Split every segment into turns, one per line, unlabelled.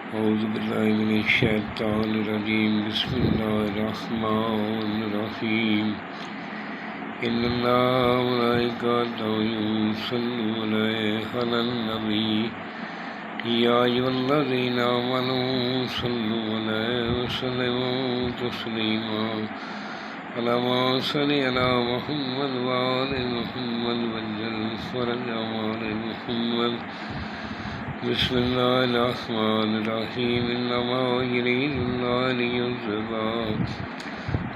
أعوذ بالله من الشيطان الرجيم بسم الله الرحمن الرحيم إن الله وملائكته يصلون على النبي يا أيها الذين آمنوا صلوا عليه وسلموا تسليما اللهم صل على محمد وآل محمد وجل فرج آل محمد بسم الله الرحمن الرحيم إنما يريد الله ليذهب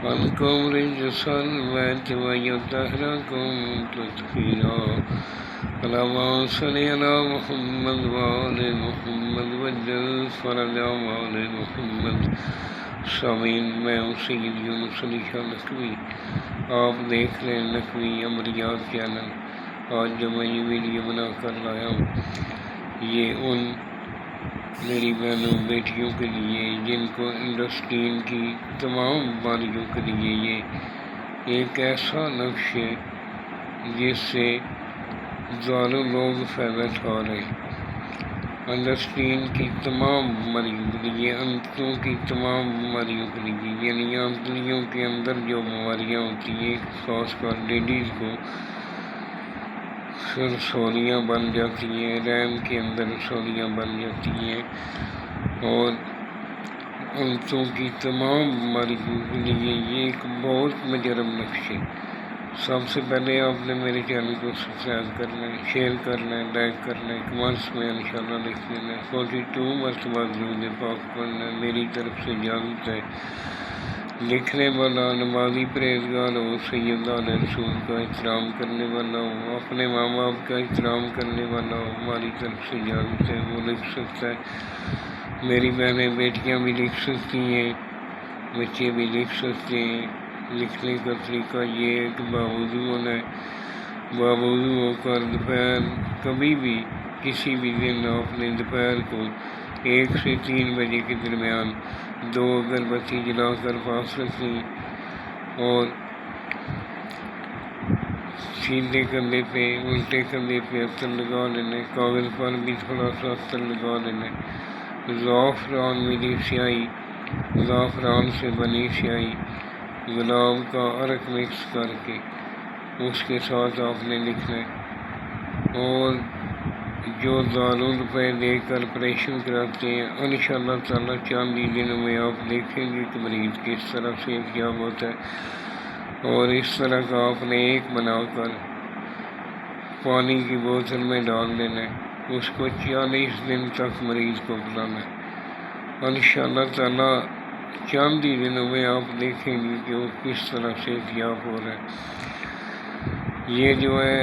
عنكم رجس البيت ويطهركم تطهيرا اللهم صل على محمد وآل محمد وجل فرج آل محمد سامعین میں سید یونس علی شاہ لکھوی آپ دیکھ رہے ہیں لکھوی امریات چینل۔ آج جو میں یہ ویڈیو بنا کر لایا ہوں یہ ان میری بہنوں بیٹیوں کے لیے جن کو انڈسٹرین کی تمام بیماریوں کے لیے یہ ایک ایسا نقش ہے جس سے زیادہ لوگ فائدہ اٹھا رہے ہیں۔ انڈسٹرین کی تمام بیماریوں کے لیے، انتوں کی تمام بیماریوں کے لیے، یعنی انتلیوں کے اندر جو بیماریاں ہوتی ہیں خاص کر لیڈیز کو رسولیاں بن جاتی ہیں، رحم کے اندر رسولیاں بن جاتی ہیں، اور انتوں کی تمام بیماریوں کے لیے یہ ایک بہت مجرب نقش ہے۔ سب سے پہلے آپ نے میرے چینل کو سبسکرائب کر لیں، شیئر کر لیں، لائک کر لیں، کمنٹس میں انشاءاللہ لکھ لیں۔ 42 مرتبہ درود پاک پڑھ لیں۔ میری طرف سے اجازت ہے۔ لکھنے والا نمازی پرہیزگار ہو، سید علیہ رسول کا احترام کرنے والا ہو، اپنے ماں باپ کا احترام کرنے والا ہو، ہماری طرف سے اجازت ہے، وہ لکھ سکتا ہے۔ میری بہنیں بیٹیاں بھی لکھ سکتی ہیں، بچے بھی لکھ سکتے ہیں۔ لکھنے کا طریقہ یہ ہے کہ باوضو ہونا ہے۔ باوضو ہو کر دوپہر کبھی بھی کسی بھی دن اپنے دوپہر کو 1 سے 3 بجے کے درمیان 2 اگربتی جلا کر پاس رکھیں، اور سیدھے کندھے پہ الٹے کندھے پہ عطر لگا لینا، کاغذ پر بھی تھوڑا سا عطر لگا لینا۔ زعفران ملی سیاہی، زعفران سے بنی سیاہی، گلاب کا عرق مکس کر کے اس کے ساتھ آپ نے لکھنا ہے، اور جو داروں روپے دے کر آپریشن کراتے ہیں انشاءاللہ تعالیٰ چند ہی دنوں میں آپ دیکھیں گے کہ مریض کس طرح سے یاب ہوتا ہے۔ اور اس طرح کا آپ نے ایک بنا کر پانی کی بوتل میں ڈال دینا ہے، اس کو 40 دن تک مریض کو پلانا ہے۔ انشاءاللہ تعالیٰ چند ہی دنوں میں آپ دیکھیں گے کہ وہ کس طرح سے یاب ہو رہا ہے۔ یہ جو ہے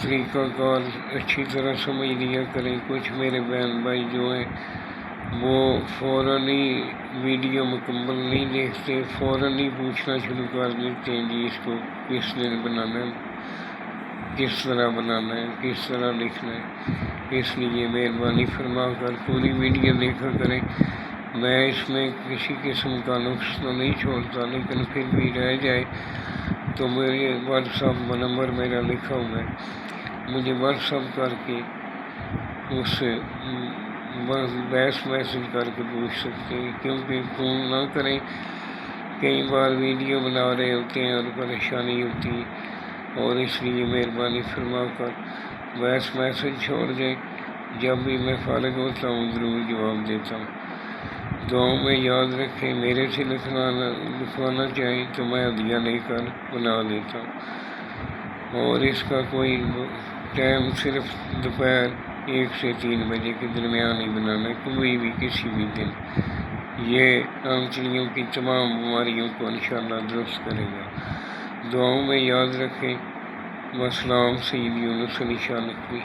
طریقہ کار اچھی طرح سمجھ لیا کریں۔ کچھ میرے بہن بھائی جو ہیں وہ فوراً ہی ویڈیو مکمل نہیں دیکھتے، فوراً ہی پوچھنا شروع کر دیتے ہیں جی اس کو کس دن بنانا ہے، کس طرح بنانا ہے، کس طرح لکھنا ہے۔ اس لیے مہربانی فرما کر پوری ویڈیو دیکھا کریں۔ میں اس میں کسی قسم کا نقص تو نہیں چھوڑتا، لیکن پھر بھی رہ جائے تو میرے واٹس ایپ نمبر میرا لکھا ہوا ہے، مجھے واٹس ایپ کر کے اس سے بحث میسج کر کے پوچھ سکتے ہیں، کیونکہ فون نہ کریں، کئی بار ویڈیو بنا رہے ہوتے ہیں اور پریشانی ہوتی ہے، اور اس لیے مہربانی فرما کر بحث میسج چھوڑ دیں۔ جب بھی میں فارغ ہوتا ہوں ضرور جواب دیتا ہوں۔ دعاؤں میں یاد رکھیں، میرے سے لکھوانا چاہیں تو میں ہدیہ لے کر بنا دیتا ہوں، اور اس کا کوئی ٹائم صرف دوپہر 1 سے 3 بجے کے درمیان ہی بنانا ہے، کوئی بھی کسی بھی دن۔ یہ آنتڑیوں کی تمام بیماریوں کو انشاءاللہ درست کرے گا۔ دعاؤں میں یاد رکھیں۔ والسلام، سید یونس علی شاہ لکھوی۔